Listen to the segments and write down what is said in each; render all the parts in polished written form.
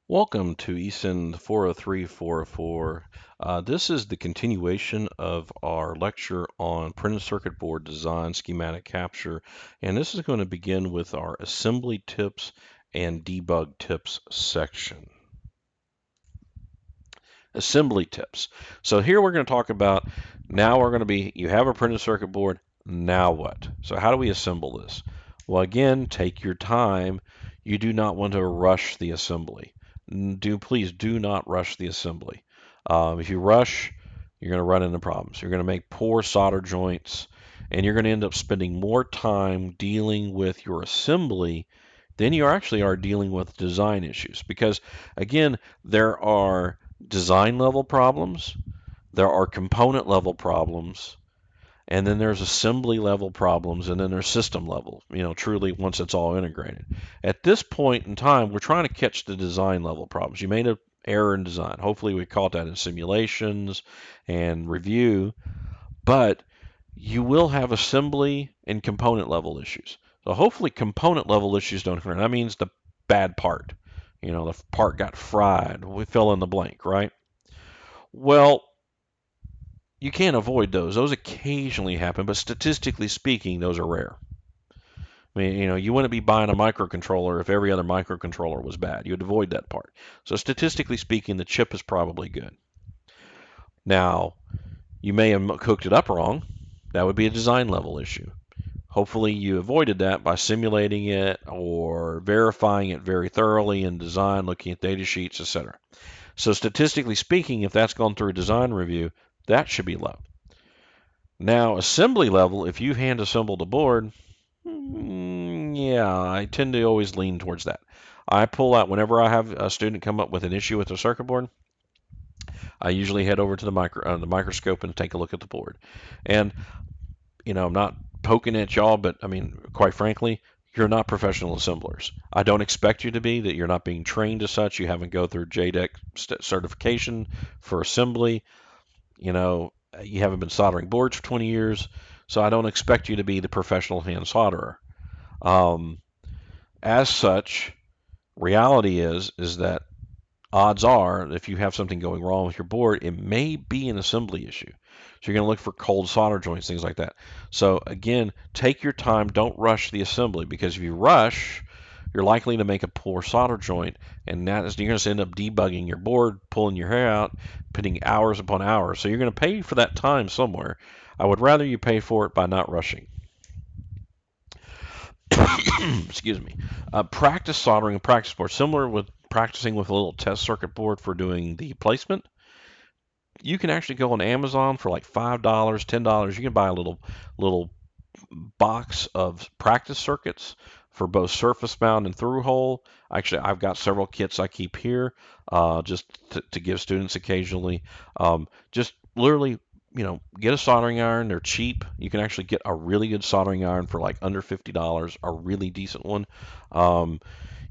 Welcome to ECEN 40344. This is the continuation of our lecture on printed circuit board design schematic capture, and this is going to begin with our assembly tips and debug tips section. Assembly tips. So here we're going to talk about, you have a printed circuit board, now what? So how do we assemble this? Well, again, take your time. You do not want to rush the assembly. Please do not rush the assembly. If you rush, you're going to run into problems. You're going to make poor solder joints, and you're going to end up spending more time dealing with your assembly than you actually are dealing with design issues. Because again, there are design level problems, there are component level problems, and then there's assembly level problems, and then there's system level, truly once it's all integrated. At this point in time, we're trying to catch the design level problems. You made an error in design. Hopefully we caught that in simulations and review, but you will have assembly and component level issues. So hopefully component level issues don't occur. That means the bad part. The part got fried. We fill in the blank, right? Well, you can't avoid those. Those occasionally happen, but statistically speaking, those are rare. I mean, you wouldn't be buying a microcontroller if every other microcontroller was bad. You'd avoid that part. So statistically speaking, the chip is probably good. Now, you may have cooked it up wrong. That would be a design level issue. Hopefully you avoided that by simulating it or verifying it very thoroughly in design, looking at data sheets, etc. So statistically speaking, if that's gone through a design review, that should be low. Now, assembly level, if you hand assembled a board, yeah, I tend to always lean towards that. I pull out whenever I have a student come up with an issue with a circuit board. I usually head over to the microscope and take a look at the board. And I'm not poking at y'all, but I mean, quite frankly, you're not professional assemblers. I don't expect you to be, that you're not being trained as such. You haven't go through JDEC certification for assembly. You haven't been soldering boards for 20 years, so I don't expect you to be the professional hand solderer. Um, as such, reality is that odds are, if you have something going wrong with your board, it may be an assembly issue. So you're going to look for cold solder joints, things like that. So again, take your time. Don't rush the assembly, because if you rush, you're likely to make a poor solder joint, and you're going to end up debugging your board, pulling your hair out, putting hours upon hours. So you're going to pay for that time somewhere. I would rather you pay for it by not rushing. Excuse me. Practice soldering a practice board, similar with practicing with a little test circuit board for doing the placement. You can actually go on Amazon for like $5, $10. You can buy a little box of practice circuits for both surface mount and through hole. Actually, I've got several kits I keep here just to give students occasionally. Just literally, get a soldering iron. They're cheap. You can actually get a really good soldering iron for like under $50, a really decent one.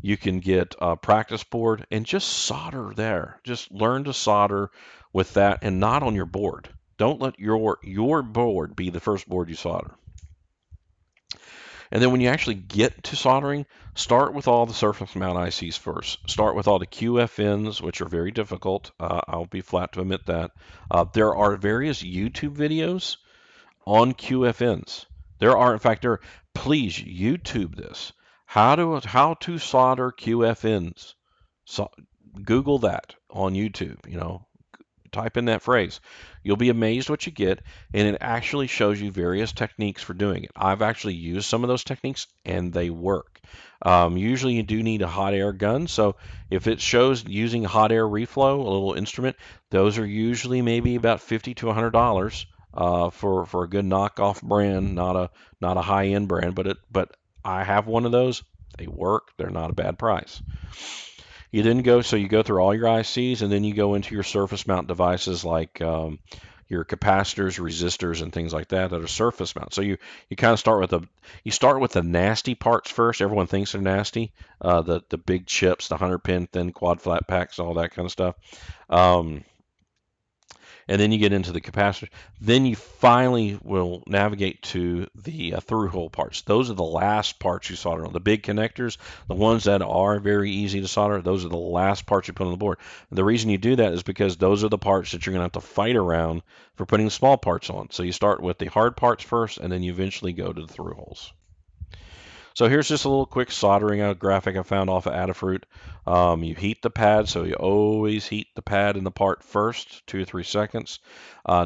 You can get a practice board and just solder there. Just learn to solder with that, and not on your board. Don't let your board be the first board you solder. And then when you actually get to soldering, start with all the surface mount ICs first. Start with all the QFNs, which are very difficult. I'll be flat to admit that. There are various YouTube videos on QFNs. In fact, please YouTube this. How to solder QFNs. So, Google that on YouTube. Type in that phrase. You'll be amazed what you get, and it actually shows you various techniques for doing it. I've actually used some of those techniques, and they work. Usually you do need a hot air gun, so if it shows using hot air reflow, a little instrument, those are usually maybe about $50 to $100 for a good knockoff brand, not a high end brand, but I have one of those. They work. They're not a bad price. You go through all your ICs, and then you go into your surface mount devices like your capacitors, resistors, and things like that are surface mount. So you kind of start with the nasty parts first. Everyone thinks they're nasty. The big chips, the 100-pin thin quad flat packs, all that kind of stuff. Um, and then you get into the capacitor. Then you finally will navigate to the through hole parts. Those are the last parts you solder on. The big connectors, the ones that are very easy to solder, those are the last parts you put on the board. And the reason you do that is because those are the parts that you're going to have to fight around for putting the small parts on. So you start with the hard parts first, and then you eventually go to the through holes. So here's just a little quick soldering graphic I found off of Adafruit. You heat the pad, so you always heat the pad in the part first, 2 or 3 seconds.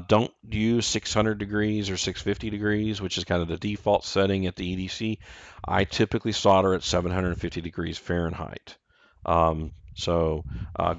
Don't use 600 degrees or 650 degrees, which is kind of the default setting at the EDC. I typically solder at 750 degrees Fahrenheit. So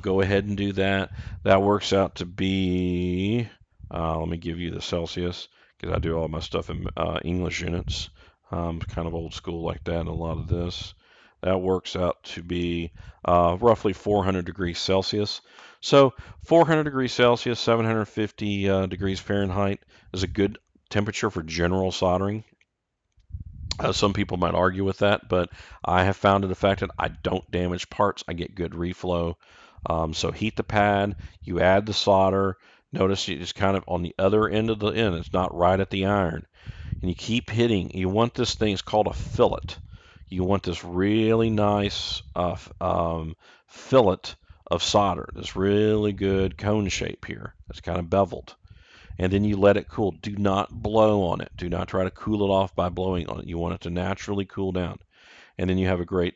go ahead and do that. That works out to be, let me give you the Celsius, because I do all my stuff in English units. Kind of old school like that in a lot of this. That works out to be roughly 400 degrees Celsius. So 400 degrees Celsius, 750 degrees Fahrenheit is a good temperature for general soldering. Some people might argue with that, but I have found it effective. I don't damage parts. I get good reflow. So heat the pad. You add the solder. Notice it's kind of on the other end of the end. It's not right at the iron. And you keep hitting. You want this thing, it's called a fillet. You want this really nice fillet of solder, this really good cone shape here. That's kind of beveled. And then you let it cool. Do not blow on it. Do not try to cool it off by blowing on it. You want it to naturally cool down. And then you have a great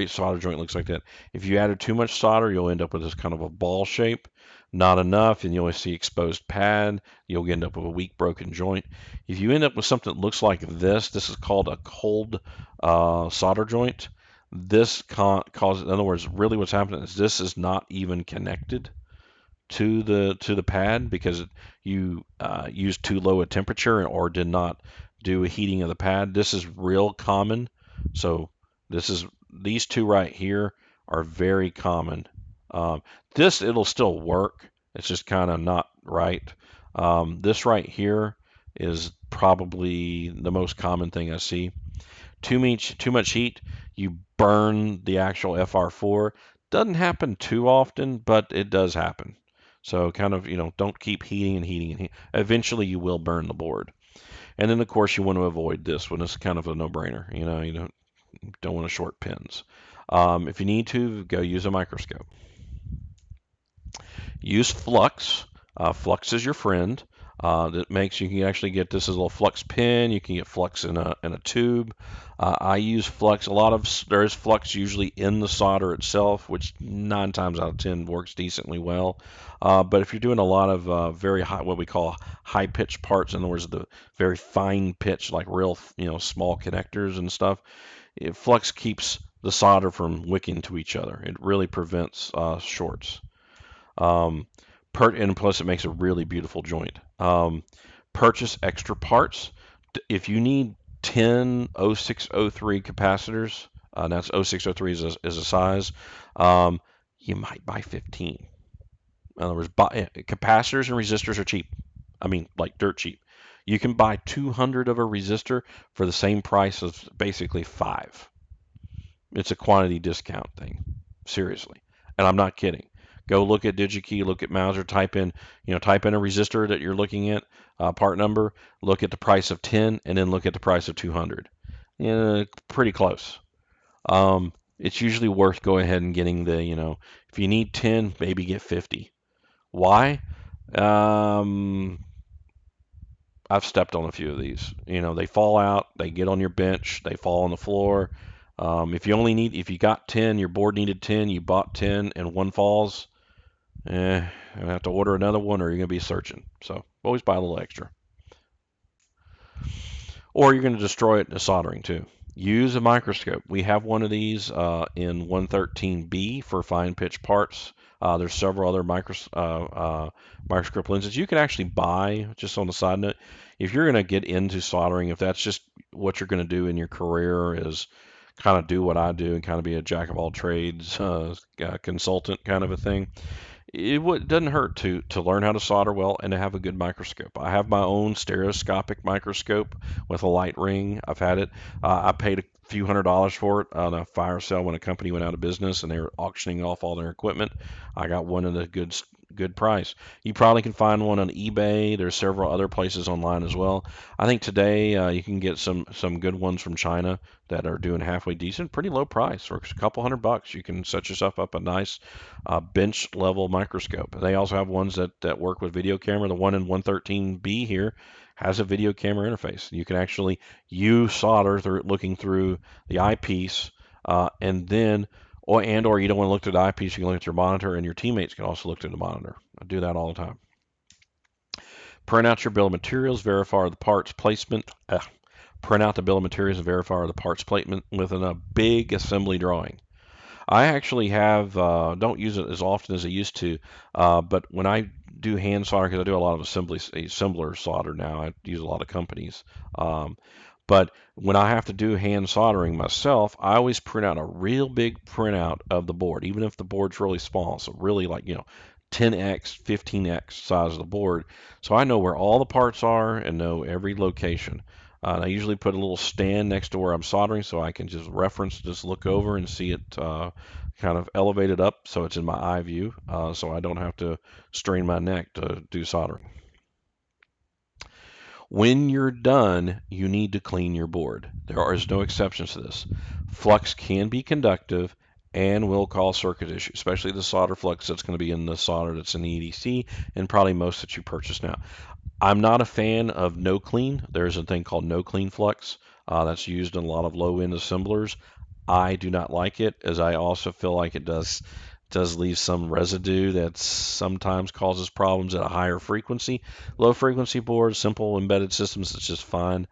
solder joint looks like that. If you added too much solder, you'll end up with this kind of a ball shape. Not enough, and you only see exposed pad. You'll end up with a weak broken joint. If you end up with something that looks like this is called a cold solder joint. This causes, in other words, really what's happening is this is not even connected to the pad because you used too low a temperature or did not do a heating of the pad. This is real common. So these two right here are very common. It'll still work. It's just kind of not right. This right here is probably the most common thing I see. Too much heat, you burn the actual FR4. Doesn't happen too often, but it does happen. So kind of, don't keep heating and heating and heating. Eventually you will burn the board. And then of course you want to avoid this one. It's kind of a no-brainer. You don't want to short pins. If you need to, go use a microscope. Use flux. Flux is your friend. That makes you can actually get this as a little flux pin. You can get flux in a tube. I use flux. There is flux usually in the solder itself, which 9 times out of 10 works decently well. But if you're doing a lot of very high, what we call high pitch parts, in other words, the very fine pitch, like real small connectors and stuff, flux keeps the solder from wicking to each other. It really prevents shorts. Um, and plus, it makes a really beautiful joint. Purchase extra parts. If you need 10 0603 capacitors, and that's 0603 is a size, you might buy 15. In other words, capacitors and resistors are cheap. I mean, like dirt cheap. You can buy 200 of a resistor for the same price as basically 5. It's a quantity discount thing. Seriously. And I'm not kidding. Go look at DigiKey, look at Mauser, type in a resistor that you're looking at, part number, look at the price of 10, and then look at the price of 200. Pretty close. It's usually worth going ahead and getting if you need 10, maybe get 50. Why? I've stepped on a few of these. They fall out, they get on your bench, they fall on the floor. If you got 10, your board needed 10, you bought 10, and one falls, you're gonna have to order another one, or you're gonna be searching. So always buy a little extra. Or you're gonna destroy it in the soldering too. Use a microscope. We have one of these in 113B for fine pitch parts. There's several other microscope lenses you can actually buy. Just on the side note, if you're going to get into soldering, if that's just what you're going to do in your career, is kind of do what I do and kind of be a jack of all trades consultant kind of a thing, it doesn't hurt to learn how to solder well and to have a good microscope. I have my own stereoscopic microscope with a light ring. I've had it. I paid few $100s for it on a fire sale when a company went out of business and they were auctioning off all their equipment. I got one at a good price. You probably can find one on eBay. There's several other places online as well. I think today you can get some good ones from China that are doing halfway decent, pretty low price for a couple $100. You can set yourself up a nice bench level microscope. They also have ones that work with video camera. The one in 113B here has a video camera interface. You can actually use solder through looking through the eyepiece, and then or you don't want to look through the eyepiece, you can look at your monitor, and your teammates can also look through the monitor. I do that all the time. Print out your bill of materials, verify the parts placement. Print out the bill of materials and verify the parts placement within a big assembly drawing. I actually have don't use it as often as I used to, but when I do hand solder, because I do a lot of assembler solder now, I use a lot of companies. But when I have to do hand soldering myself, I always print out a real big printout of the board, even if the board's really small. So really like 10x, 15x size of the board, so I know where all the parts are and know every location. And I usually put a little stand next to where I'm soldering so I can just just look over and see it kind of elevated up so it's in my eye view, so I don't have to strain my neck to do soldering. When you're done, you need to clean your board. There is no exceptions to this. Flux can be conductive and will cause circuit issues, especially the solder flux that's going to be in the solder that's in the EDC and probably most that you purchase now. I'm not a fan of no clean. There's a thing called no clean flux that's used in a lot of low end assemblers. I do not like it, as I also feel like it does leave some residue that sometimes causes problems at a higher frequency. Low frequency boards, simple embedded systems, it's just fine.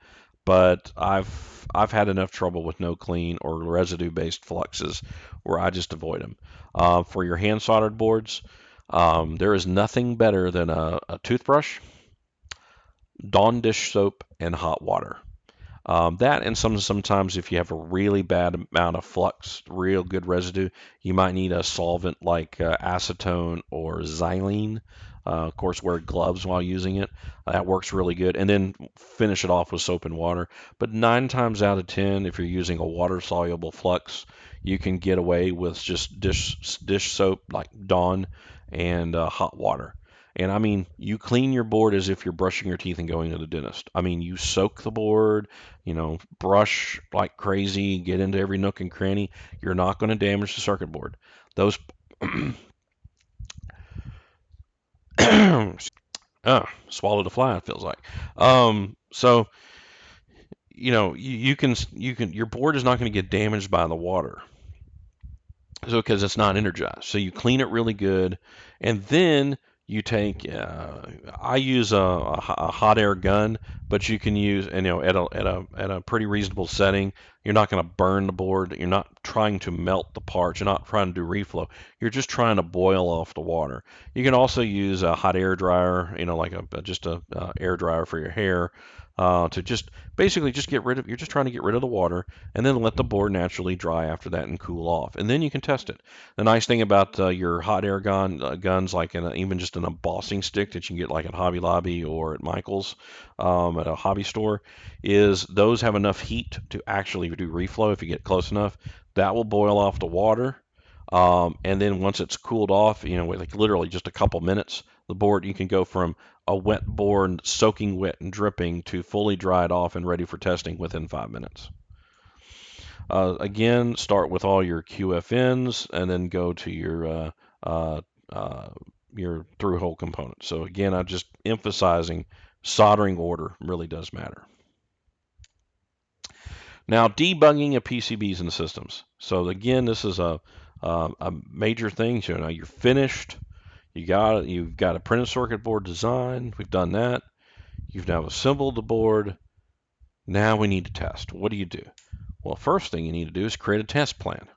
But I've had enough trouble with no clean or residue based fluxes where I just avoid them. For your hand soldered boards, there is nothing better than a toothbrush, Dawn dish soap, and hot water. That and sometimes if you have a really bad amount of flux, real good residue, you might need a solvent like acetone or xylene. Of course, wear gloves while using it. That works really good. And then finish it off with soap and water. But 9 times out of 10, if you're using a water-soluble flux, you can get away with just dish soap like Dawn and hot water. And I mean, you clean your board as if you're brushing your teeth and going to the dentist. I mean, you soak the board, brush like crazy, get into every nook and cranny. You're not going to damage the circuit board. Those, swallowed a fly, it feels like. So, your board is not going to get damaged by the water. So, because it's not energized. So you clean it really good, and then you take. I use a hot air gun, but you can use, and at a pretty reasonable setting. You're not going to burn the board. You're not trying to melt the parts. You're not trying to do reflow. You're just trying to boil off the water. You can also use a hot air dryer, like just a air dryer for your hair, to just basically just get rid of. You're just trying to get rid of the water and then let the board naturally dry after that and cool off. And then you can test it. The nice thing about your hot air guns, like even just an embossing stick that you can get like at Hobby Lobby or at Michael's, at a hobby store, is those have enough heat to actually do reflow if you get close enough. That will boil off the water. And then once it's cooled off, with like literally just a couple minutes, the board, you can go from a wet board, soaking wet and dripping, to fully dried off and ready for testing within 5 minutes. Again, start with all your QFNs and then go to your through hole components. So again, I'm just emphasizing soldering order really does matter. Now, debugging of PCBs and systems. So again, this is a major thing. So now you're finished. You've got a printed circuit board design. We've done that. You've now assembled the board. Now we need to test. What do you do? Well, first thing you need to do is create a test plan.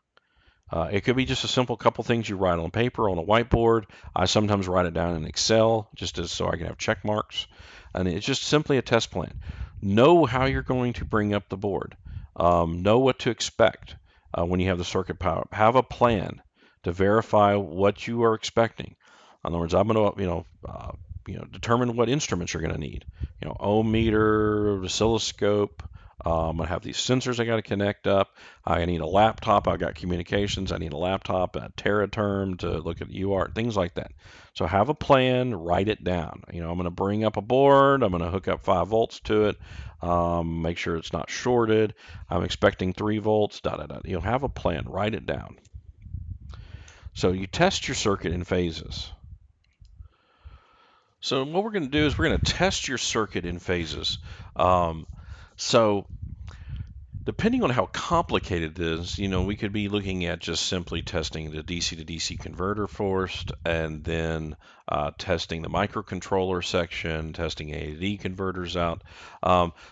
It could be just a simple couple things you write on paper, on a whiteboard. I sometimes write it down in Excel so I can have check marks. And it's just simply a test plan. Know how you're going to bring up the board. Know what to expect when you have the circuit power. Have a plan to verify what you are expecting. In other words, I'm going to determine what instruments you're going to need. Ohm meter, oscilloscope, I'm going to have these sensors I got to connect up. I need a laptop. I've got communications. I need a laptop, a Teraterm to look at UART, things like that. So have a plan, write it down. I'm going to bring up a board. I'm going to hook up 5 volts to it. Make sure it's not shorted. I'm expecting 3 volts. Da da da. Have a plan, write it down. So you test your circuit in phases. So what we're going to do is we're going to test your circuit in phases. So depending on how complicated it is, we could be looking at just simply testing the DC to DC converter first, and then testing the microcontroller section, testing A to D converters out.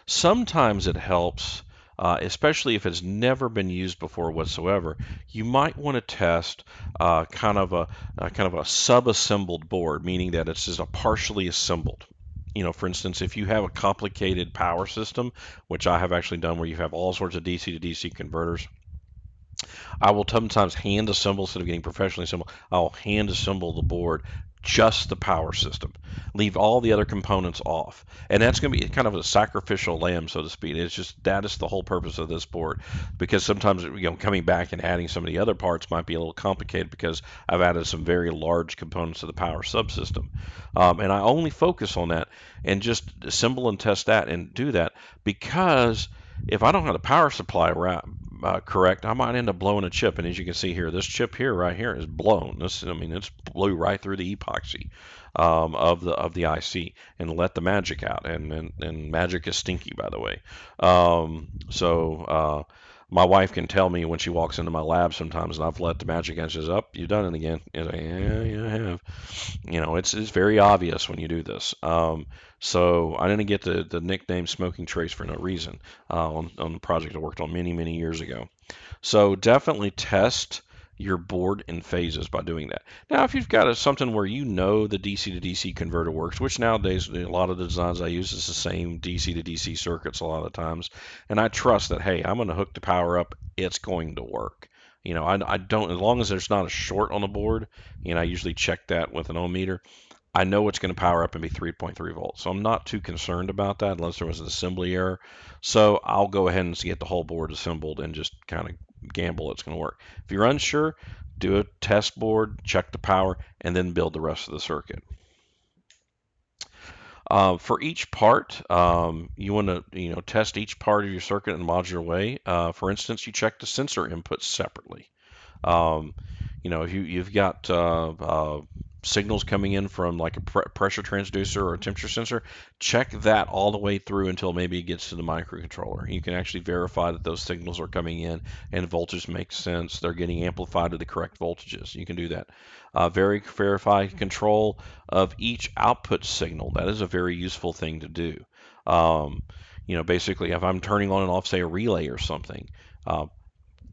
Sometimes it helps, especially if it's never been used before whatsoever. You might want to test kind of a sub-assembled board, meaning that it's just a partially assembled. For instance, if you have a complicated power system, which I have actually done, where you have all sorts of DC to DC converters, I will sometimes hand assemble instead of getting professionally assembled. I'll hand assemble the board, just the power system, leave all the other components off, and that's going to be kind of a sacrificial lamb, so to speak. It's just that is the whole purpose of this board, because sometimes coming back and adding some of the other parts might be a little complicated because I've added some very large components to the power subsystem, and I only focus on that and just assemble and test that and do that because if I don't have the power supply correct, I might end up blowing a chip. And as you can see here, this chip here, right here, is blown. It's blew right through the epoxy of the IC and let the magic out. And magic is stinky, by the way. My wife can tell me when she walks into my lab sometimes, and I've let the magic out. She says, "Up, you've done it again." And I, yeah, I have. It's very obvious when you do this. So I didn't get the nickname Smoking Trace for no reason on the project I worked on many, many years ago. So definitely test your board in phases by doing that. Now, if you've got something where the DC to DC converter works, which nowadays a lot of the designs I use is the same DC to DC circuits a lot of the times, and I trust that, hey, I'm going to hook the power up, it's going to work. I don't, as long as there's not a short on the board, I usually check that with an ohm meter. I know it's going to power up and be 3.3 volts. So I'm not too concerned about that unless there was an assembly error. So I'll go ahead and get the whole board assembled and just kind of gamble it's going to work. If you're unsure, do a test board, check the power, and then build the rest of the circuit. For each part, you want to test each part of your circuit in a modular way. For instance, you check the sensor inputs separately. If you've got signals coming in from like a pressure transducer or a temperature sensor, check that all the way through until maybe it gets to the microcontroller. You can actually verify that those signals are coming in and voltage makes sense. They're getting amplified to the correct voltages. You can do that. Verify control of each output signal. That is a very useful thing to do. Basically, if I'm turning on and off, say, a relay or something,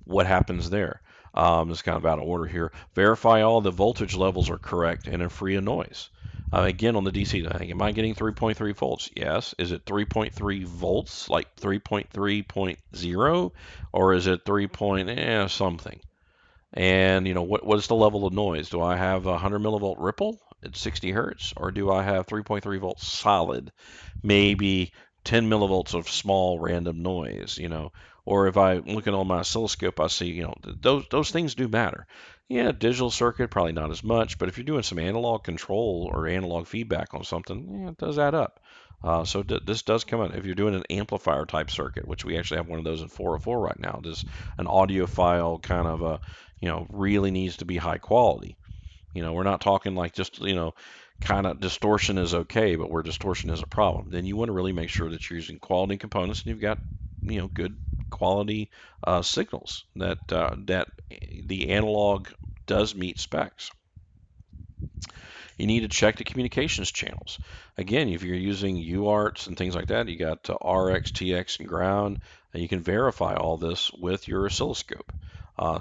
what happens there? It's kind of out of order here. Verify all the voltage levels are correct and are free of noise. Again, on the DC, am I getting 3.3 volts? Yes. Is it 3.3 volts, like 3.3.0, or is it 3 something? And what is the level of noise? Do I have a 100 millivolt ripple at 60 hertz, or do I have 3.3 volts solid? Maybe 10 millivolts of small random noise, or if I look at on my oscilloscope, I see, those things do matter. Yeah, digital circuit, probably not as much, but if you're doing some analog control or analog feedback on something, yeah, it does add up. So this does come in. If you're doing an amplifier type circuit, which we actually have one of those in 404 right now, just an audiophile kind of a, really needs to be high quality. We're not talking like just, kind of distortion is okay, but where distortion is a problem, then you want to really make sure that you're using quality components and you've got, good quality signals that the analog does meet specs. You need to check the communications channels. Again, if you're using UARTs and things like that, you got RX, TX, and ground, and you can verify all this with your oscilloscope.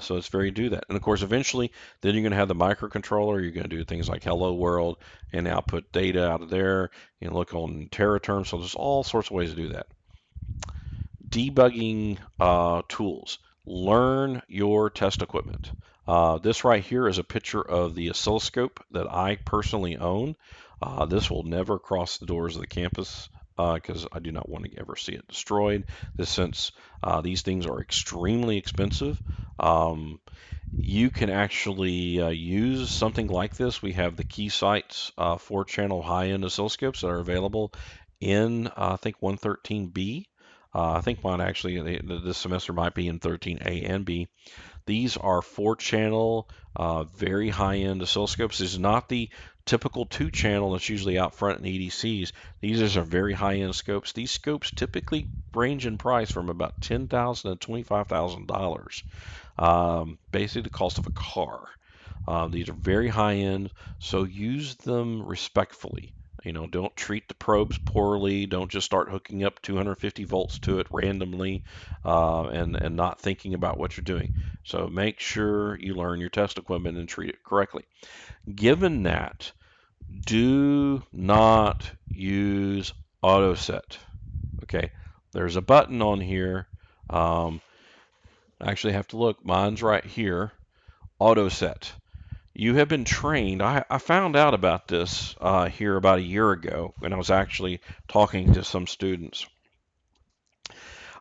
So it's very do that. And of course, eventually, then you're going to have the microcontroller. You're going to do things like Hello World and output data out of there. You can look on Teraterm. So there's all sorts of ways to do that. Debugging tools. Learn your test equipment. This right here is a picture of the oscilloscope that I personally own. This will never cross the doors of the campus because I do not want to ever see it destroyed. Since these things are extremely expensive, um, you can actually use something like this. We have the Keysight's 4-channel high-end oscilloscopes that are available in, I think, 113B. I think mine actually this semester might be in 13A and B. These are 4-channel, very high-end oscilloscopes. This is not the typical 2-channel that's usually out front in EDCs. These are very high-end scopes. These scopes typically range in price from about $10,000 to $25,000, basically the cost of a car. These are very high-end, so use them respectfully. Don't treat the probes poorly. Don't just start hooking up 250 volts to it randomly, and not thinking about what you're doing. So make sure you learn your test equipment and treat it correctly. Given that, do not use auto set. Okay, there's a button on here. I actually have to look. Mine's right here. Auto set. You have been trained. I found out about this here about a year ago when I was actually talking to some students.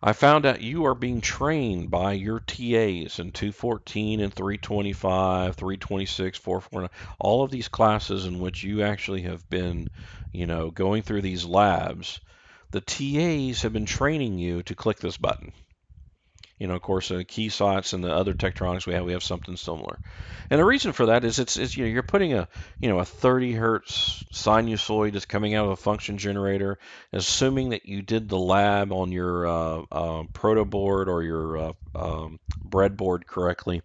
I found out you are being trained by your TAs in 214 and 325, 326, 449, all of these classes in which you actually have been, going through these labs. The TAs have been training you to click this button. Of course, Keysights and the other Tektronix we have something similar. And the reason for that is it's you're putting a 30 hertz sinusoid that's coming out of a function generator, assuming that you did the lab on your proto board or your breadboard correctly,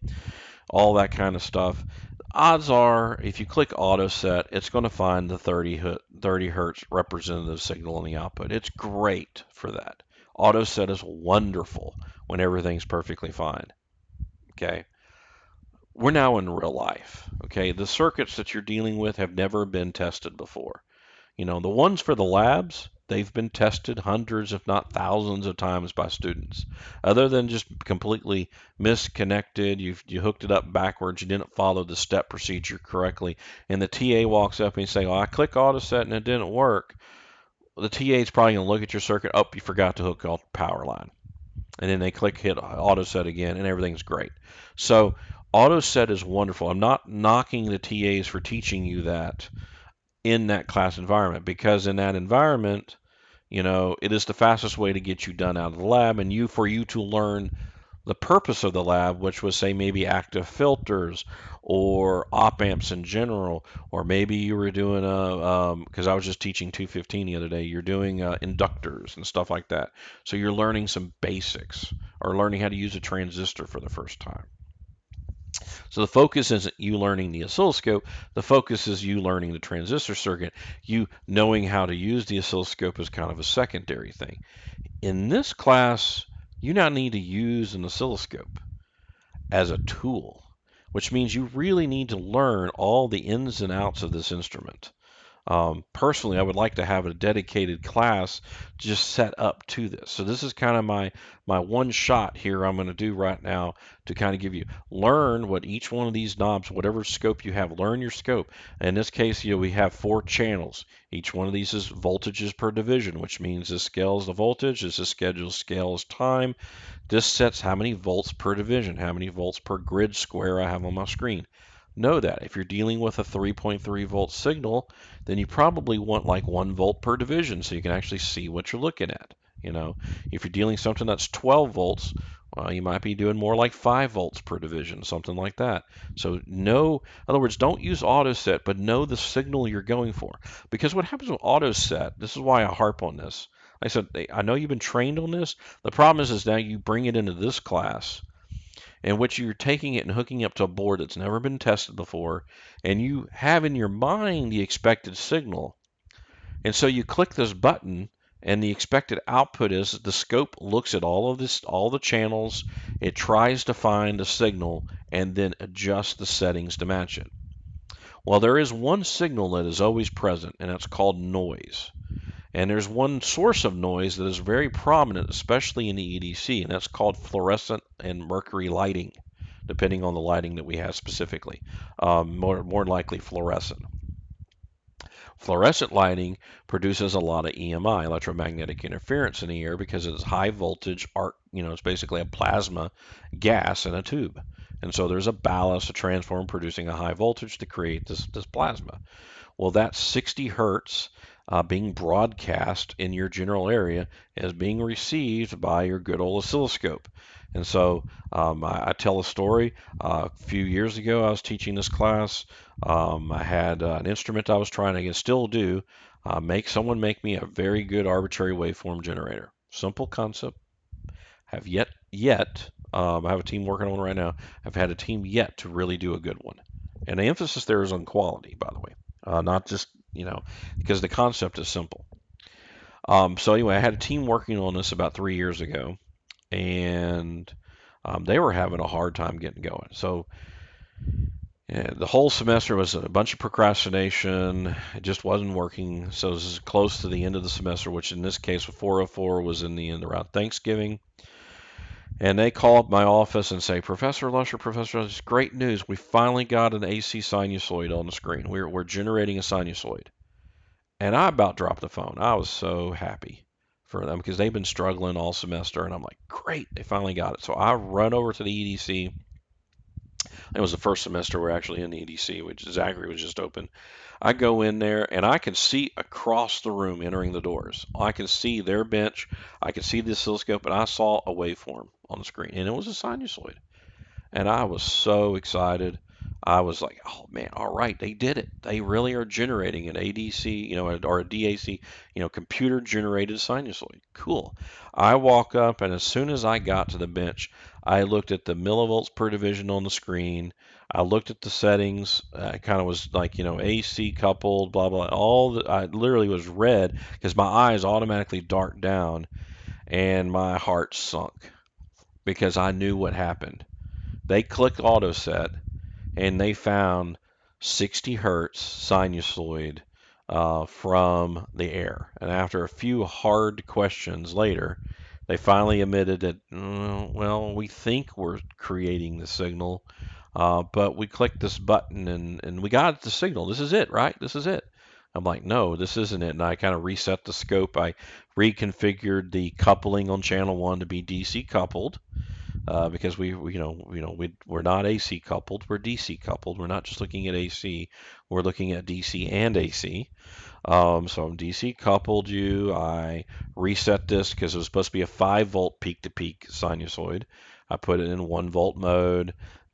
all that kind of stuff. Odds are, if you click auto set, it's going to find the 30 hertz representative signal in the output. It's great for that. Auto set is wonderful when everything's perfectly fine. Okay. We're now in real life. Okay. The circuits that you're dealing with have never been tested before. The ones for the labs, they've been tested hundreds, if not thousands of times by students. Other than just completely misconnected, you hooked it up backwards, you didn't follow the step procedure correctly, and the TA walks up and you say, "Oh, I click auto set and it didn't work." Well, the TA is probably going to look at your circuit. Oh, you forgot to hook off the power line. And then they hit auto set again, and everything's great. So auto set is wonderful. I'm not knocking the TAs for teaching you that in that class environment, because in that environment, it is the fastest way to get you done out of the lab, and for you to learn the purpose of the lab, which was, say, maybe active filters or op amps in general, or maybe you were doing because I was just teaching 215 the other day, you're doing inductors and stuff like that. So you're learning some basics or learning how to use a transistor for the first time. So the focus isn't you learning the oscilloscope, the focus is you learning the transistor circuit. You knowing how to use the oscilloscope is kind of a secondary thing. In this class, you now need to use an oscilloscope as a tool, which means you really need to learn all the ins and outs of this instrument. Personally, I would like to have a dedicated class just set up to this. So this is kind of my one shot here I'm going to do right now to kind of give you learn what each one of these knobs, whatever scope you have, learn your scope. In this case, we have 4 channels. Each one of these is voltages per division, which means this scales the voltage, this is scales time. This sets how many volts per division, how many volts per grid square I have on my screen. Know that if you're dealing with a 3.3 volt signal, then you probably want like 1 volt per division so you can actually see what you're looking at. If you're dealing something that's 12 volts, well, you might be doing more like 5 volts per division, something like that. So know, in other words, don't use auto set, but know the signal you're going for. Because what happens with auto set, this is why I harp on this. Like I said, I know you've been trained on this. The problem is now you bring it into this class in which you're taking it and hooking up to a board that's never been tested before, and you have in your mind the expected signal. And so you click this button, and the expected output is the scope looks at all the channels, it tries to find a signal, and then adjusts the settings to match it. Well, there is one signal that is always present, and that's called noise. And there's one source of noise that is very prominent, especially in the EDC, and that's called fluorescent and mercury lighting, depending on the lighting that we have specifically. More likely fluorescent. Fluorescent lighting produces a lot of EMI, electromagnetic interference, in the air because it's high voltage arc, it's basically a plasma gas in a tube. And so there's a ballast, a transformer producing a high voltage to create this plasma. Well, that 60 hertz being broadcast in your general area is being received by your good old oscilloscope. And so I tell a story. A few years ago, I was teaching this class. I had an instrument I was trying to, still do, make someone make me a very good arbitrary waveform generator. Simple concept. Have I have a team working on it right now. I've had a team yet to really do a good one. And the emphasis there is on quality, by the way, not just, because the concept is simple. So anyway, I had a team working on this about 3 years ago, and they were having a hard time getting going. So yeah, the whole semester was a bunch of procrastination. It just wasn't working. So this is close to the end of the semester, which in this case with 404 was in the end around Thanksgiving. And they call up my office and say, Professor, it's great news. We finally got an AC sinusoid on the screen. We're generating a sinusoid. And I about dropped the phone. I was so happy for them because they've been struggling all semester. And I'm like, great, they finally got it. So I run over to the EDC. It was the first semester we're actually in the EDC, which Zachary was just open. I go in there and I can see across the room entering the doors. I can see their bench. I can see the oscilloscope, and I saw a waveform on the screen, and it was a sinusoid. And I was so excited. I was like, oh man, all right, they did it. They really are generating an ADC, or a DAC, computer generated sinusoid. Cool. I walk up, and as soon as I got to the bench, I looked at the millivolts per division on the screen. I looked at the settings. It kind of was like, AC coupled, blah, blah. I literally was red because my eyes automatically darted down and my heart sunk because I knew what happened. They clicked auto set and they found 60 hertz sinusoid from the air. And after a few hard questions later, they finally admitted that, well, we think we're creating the signal, but we clicked this button and we got the signal. This is it, right? This is it. I'm like, no, this isn't it. And I kind of reset the scope. I reconfigured the coupling on channel 1 to be DC coupled because we're not AC coupled, we're DC coupled. We're not just looking at AC, we're looking at DC and AC. So I'm DC coupled you. I reset this because it was supposed to be a 5-volt peak to peak sinusoid. I put it in 1-volt mode.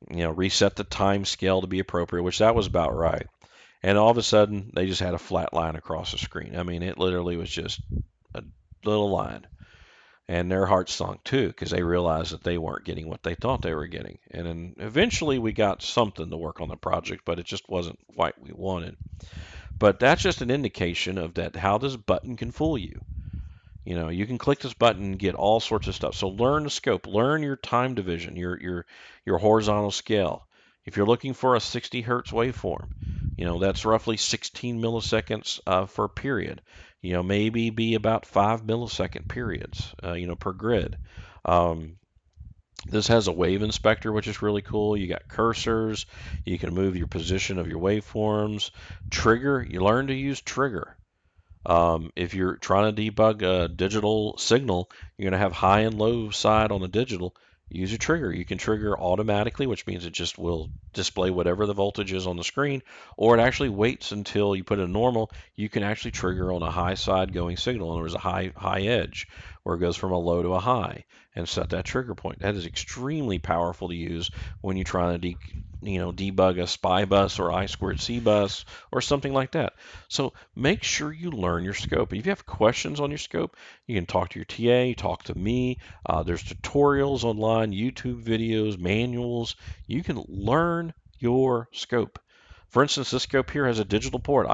Reset the time scale to be appropriate, which that was about right. And all of a sudden, they just had a flat line across the screen. I mean, it literally was just a little line. And their hearts sunk too because they realized that they weren't getting what they thought they were getting. And then eventually we got something to work on the project, but it just wasn't quite what we wanted. But that's just an indication of that how this button can fool you. You can click this button and get all sorts of stuff. So learn the scope, learn your time division, your horizontal scale. If you're looking for a 60 hertz waveform, that's roughly 16 milliseconds for a period. Maybe be about 5 millisecond periods, per grid. This has a wave inspector, which is really cool. You got cursors. You can move your position of your waveforms. Trigger, you learn to use trigger. If you're trying to debug a digital signal, you're going to have high and low side on the digital. Use a trigger. You can trigger automatically, which means it just will display whatever the voltage is on the screen, or it actually waits until you put it in normal. You can actually trigger on a high side going signal, and there's a high edge where it goes from a low to a high, and set that trigger point. That is extremely powerful to use when you're trying to debug a SPI bus or I2C bus or something like that. So make sure you learn your scope. If you have questions on your scope, you can talk to your TA, talk to me. There's tutorials online, YouTube videos, manuals. You can learn your scope. For instance, this scope here has a digital port.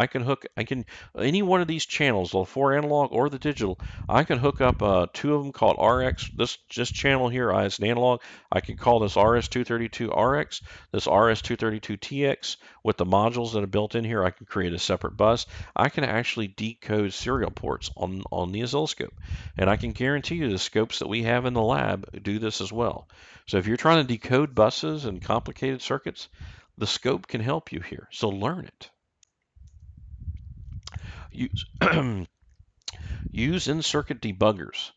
Any one of these channels, the 4 analog or the digital, I can hook up two of them called RX. This channel here is an analog. I can call this RS232RX, this RS232TX. With the modules that are built in here, I can create a separate bus. I can actually decode serial ports on the oscilloscope. And I can guarantee you the scopes that we have in the lab do this as well. So if you're trying to decode buses and complicated circuits, the scope can help you here. So learn it. Use, use in-circuit debuggers.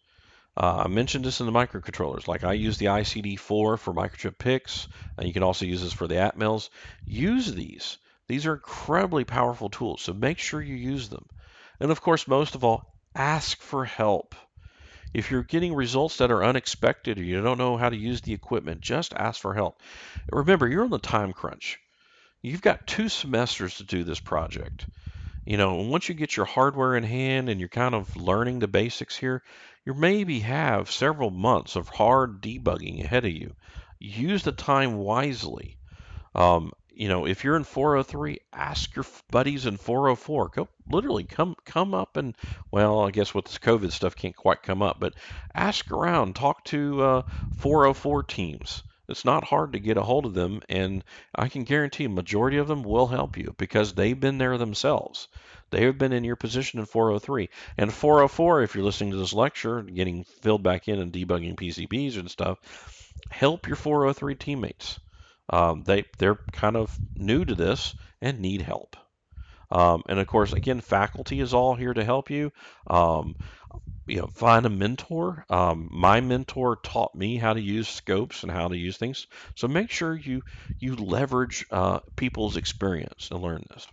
I mentioned this in the microcontrollers. Like I use the ICD4 for microchip picks, and you can also use this for the atmels. Use these. These are incredibly powerful tools, so make sure you use them. And of course, most of all, ask for help. If you're getting results that are unexpected or you don't know how to use the equipment, just ask for help. Remember, you're on the time crunch. You've got 2 semesters to do this project. Once you get your hardware in hand and you're kind of learning the basics here, you maybe have several months of hard debugging ahead of you. Use the time wisely. If you're in 403, ask your buddies in 404. Go literally come up and well, I guess with this COVID stuff can't quite come up, but ask around, talk to 404 teams. It's not hard to get a hold of them, and I can guarantee a majority of them will help you because they've been there themselves. They have been in your position in 403. And 404, if you're listening to this lecture, getting filled back in and debugging PCBs and stuff, help your 403 teammates. They're kind of new to this and need help. And of course, again, faculty is all here to help you. Um, find a mentor. My mentor taught me how to use scopes and how to use things. So make sure you leverage people's experience and learn this.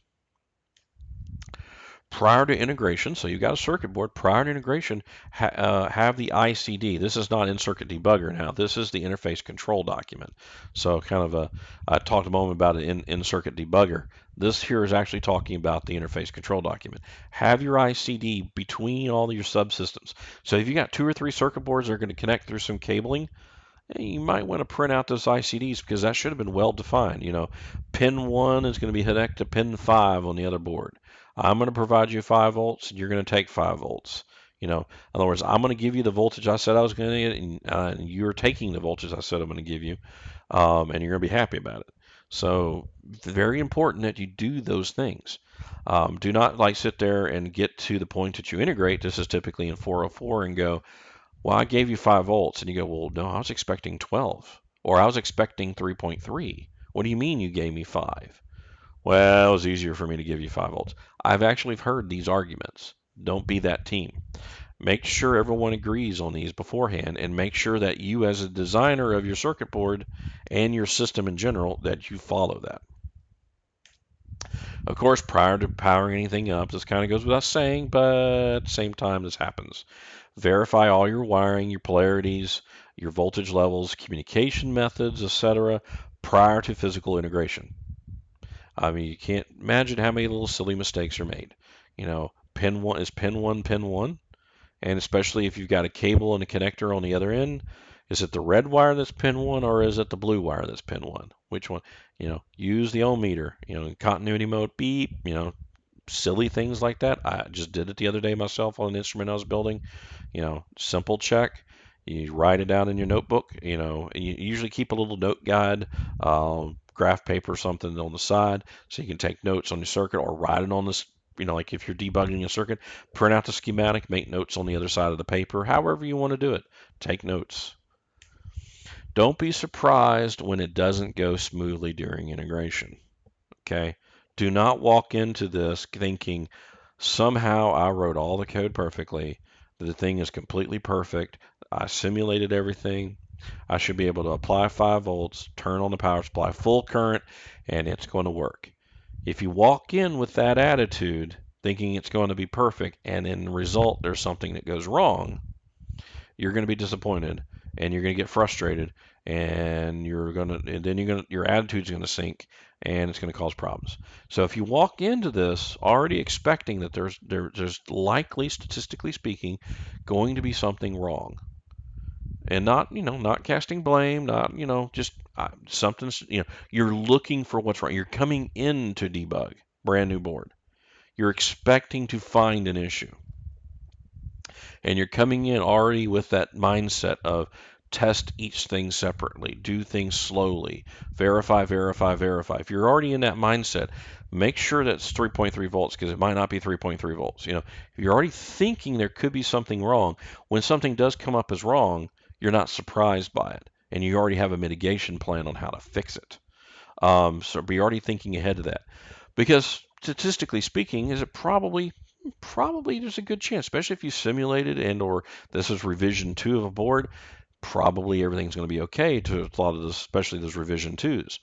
Prior to integration, so you've got a circuit board, prior to integration, have the ICD. This is not in-circuit debugger now. This is the interface control document. So kind of I talked a moment about it in circuit debugger. This here is actually talking about the interface control document. Have your ICD between all your subsystems. So if you got 2 or 3 circuit boards that are going to connect through some cabling, you might want to print out those ICDs because that should have been well defined. Pin 1 is going to be connected to pin 5 on the other board. I'm going to provide you 5 volts, and you're going to take 5 volts. In other words, I'm going to give you the voltage I said I was going to get, and you're taking the voltage I said I'm going to give you, and you're going to be happy about it. So, very important that you do those things. Do not like sit there and get to the point that you integrate. This is typically in 404 and go, well, I gave you 5 volts. And you go, well, no, I was expecting 12. Or I was expecting 3.3. What do you mean you gave me 5? Well, it was easier for me to give you 5 volts. I've actually heard these arguments. Don't be that team. Make sure everyone agrees on these beforehand and make sure that you as a designer of your circuit board and your system in general, that you follow that. Of course, prior to powering anything up, this kind of goes without saying, but at the same time, this happens. Verify all your wiring, your polarities, your voltage levels, communication methods, etc., prior to physical integration. I mean, you can't imagine how many little silly mistakes are made. Pin 1 is pin 1, and especially if you've got a cable and a connector on the other end, is it the red wire that's pin 1 or is it the blue wire that's pin 1? Which one? Use the ohm meter, continuity mode, beep, silly things like that. I just did it the other day myself on an instrument I was building. Simple check. You write it down in your notebook. And you usually keep a little note guide, graph paper, something on the side, so you can take notes on your circuit or write it on this. Like if you're debugging a circuit, print out the schematic, make notes on the other side of the paper. However you want to do it, take notes. Don't be surprised when it doesn't go smoothly during integration. Okay? Do not walk into this thinking somehow I wrote all the code perfectly, that the thing is completely perfect. I simulated everything. I should be able to apply 5 volts, turn on the power supply, full current, and it's going to work. If you walk in with that attitude, thinking it's going to be perfect, and in the result there's something that goes wrong, you're going to be disappointed and you're going to get frustrated and your attitude's going to sink and it's going to cause problems. So if you walk into this already expecting that there's likely, statistically speaking, going to be something wrong, and not casting blame, not just something's you're looking for what's wrong. You're coming in to debug brand new board. You're expecting to find an issue, and you're coming in already with that mindset of test each thing separately, do things slowly, verify, verify, verify. If you're already in that mindset, make sure that's 3.3 volts because it might not be 3.3 volts. If you're already thinking there could be something wrong, when something does come up as wrong, you're not surprised by it, and you already have a mitigation plan on how to fix it. So be already thinking ahead of that. Because statistically speaking, is it probably there's a good chance, especially if you simulated and or this is revision 2 of a board, probably everything's going to be okay to a lot of this, especially those revision 2s.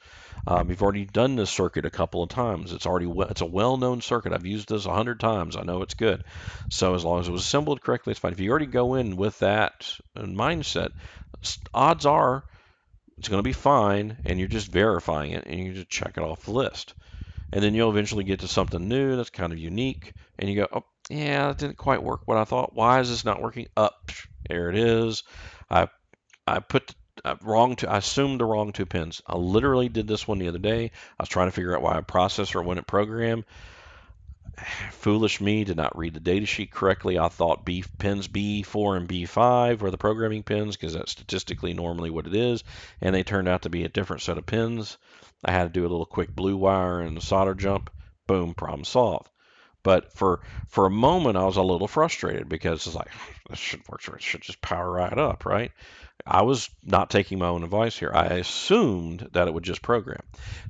You've already done this circuit a couple of times. It's a well-known circuit. I've used this 100 times. I know it's good. So as long as it was assembled correctly, it's fine. If you already go in with that mindset, odds are it's going to be fine, and you're just verifying it, and you just check it off the list. And then you'll eventually get to something new that's kind of unique, and you go, oh, yeah, that didn't quite work what I thought. Why is this not working? Up, there it is. I I put I assumed the wrong 2 pins. I literally did this one the other day. I was trying to figure out why a processor wouldn't program. Foolish me, did not read the data sheet correctly. I thought pins B4 and B5 were the programming pins because that's statistically normally what it is, and they turned out to be a different set of pins. I had to do a little quick blue wire and a solder jump. Boom, problem solved. But for a moment, I was a little frustrated because it's like this should work. It should just power right up, right? I was not taking my own advice here. I assumed that it would just program.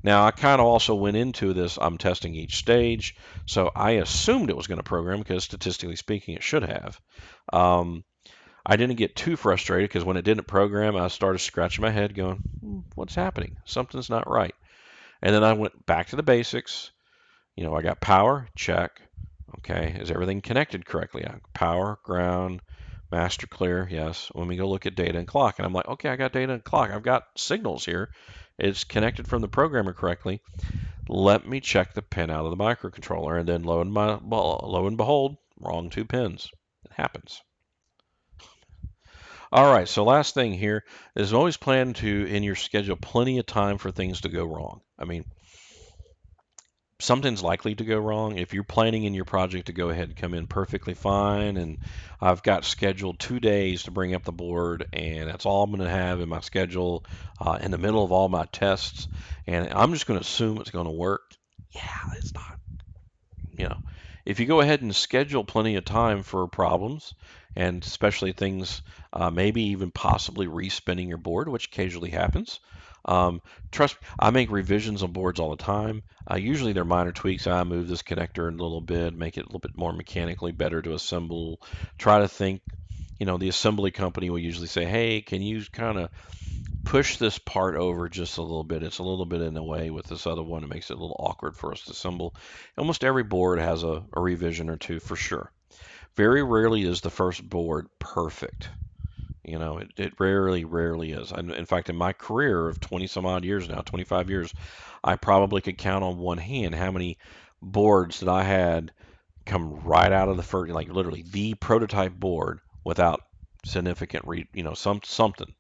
Now, I kind of also went into this, I'm testing each stage, so I assumed it was going to program because statistically speaking, it should have. Um, I didn't get too frustrated because when it didn't program, I started scratching my head going, what's happening? Something's not right. And then I went back to the basics. I got power, check. Okay, is everything connected correctly? Power, ground, master clear, yes. When we go look at data and clock, and I'm like, okay, I got data and clock. I've got signals here. It's connected from the programmer correctly. Let me check the pin out of the microcontroller, and then lo and behold, wrong 2 pins. It happens. All right, so last thing here is always plan to, in your schedule, plenty of time for things to go wrong. I mean, something's likely to go wrong. If you're planning in your project to go ahead and come in perfectly fine, and I've got scheduled 2 days to bring up the board, and that's all I'm going to have in my schedule in the middle of all my tests, and I'm just going to assume it's going to work. Yeah, it's not. You know, if you go ahead and schedule plenty of time for problems, and especially things, maybe even possibly respinning your board, which occasionally happens. Um, Trust me, I make revisions on boards all the time. Usually they're minor tweaks. I move this connector a little bit, make it a little bit more mechanically better to assemble. Try to think, the assembly company will usually say, hey, can you kind of push this part over just a little bit. It's a little bit in the way with this other one. It makes it a little awkward for us to assemble. Almost every board has a revision or two for sure. Very rarely is the first board perfect. It rarely is. In fact, in my career of 20 some odd years now, 25 years, I probably could count on one hand how many boards that I had come right out of the first, like literally the prototype board without significant something,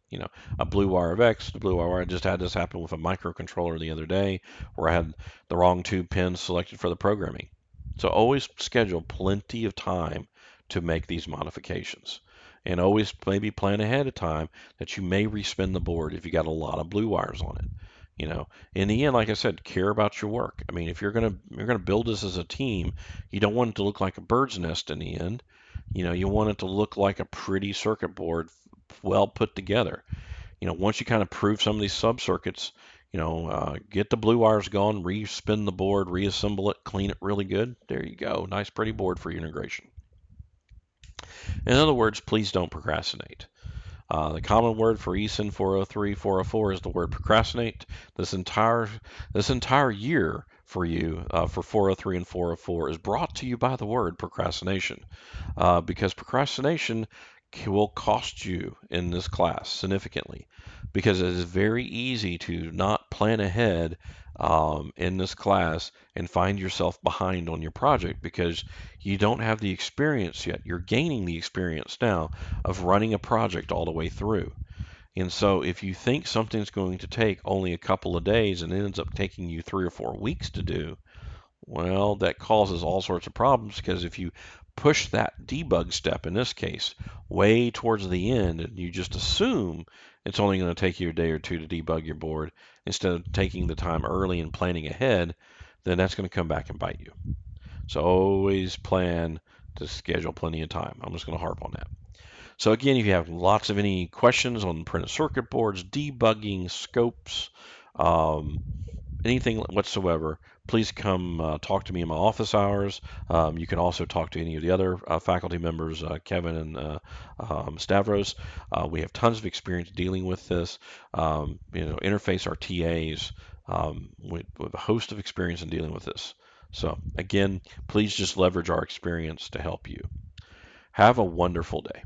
a blue wire of X, the blue wire. I just had this happen with a microcontroller the other day where I had the wrong 2 pins selected for the programming. So always schedule plenty of time to make these modifications. And always maybe plan ahead of time that you may respin the board if you got a lot of blue wires on it. In the end, like I said, care about your work. I mean, if you're gonna build this as a team, you don't want it to look like a bird's nest in the end. You want it to look like a pretty circuit board, well put together. Once you kind of prove some of these sub circuits, get the blue wires gone, respin the board, reassemble it, clean it really good. There you go, nice pretty board for your integration. In other words, please don't procrastinate. The common word for ECEN 403, 404 is the word procrastinate. This entire year for you for 403 and 404 is brought to you by the word procrastination, because procrastination will cost you in this class significantly, because it is very easy to not plan ahead in this class and find yourself behind on your project because you don't have the experience yet. You're gaining the experience now of running a project all the way through. And so if you think something's going to take only a couple of days and it ends up taking you 3 or 4 weeks to do, well, that causes all sorts of problems because if you push that debug step, in this case, way towards the end, and you just assume it's only going to take you a day or two to debug your board instead of taking the time early and planning ahead, then that's going to come back and bite you. So always plan to schedule plenty of time. I'm just going to harp on that. So again, if you have lots of any questions on printed circuit boards, debugging, scopes, anything whatsoever, please come talk to me in my office hours. You can also talk to any of the other faculty members, Kevin and Stavros. We have tons of experience dealing with this. Interface our TAs with a host of experience in dealing with this. So again, please just leverage our experience to help you. Have a wonderful day.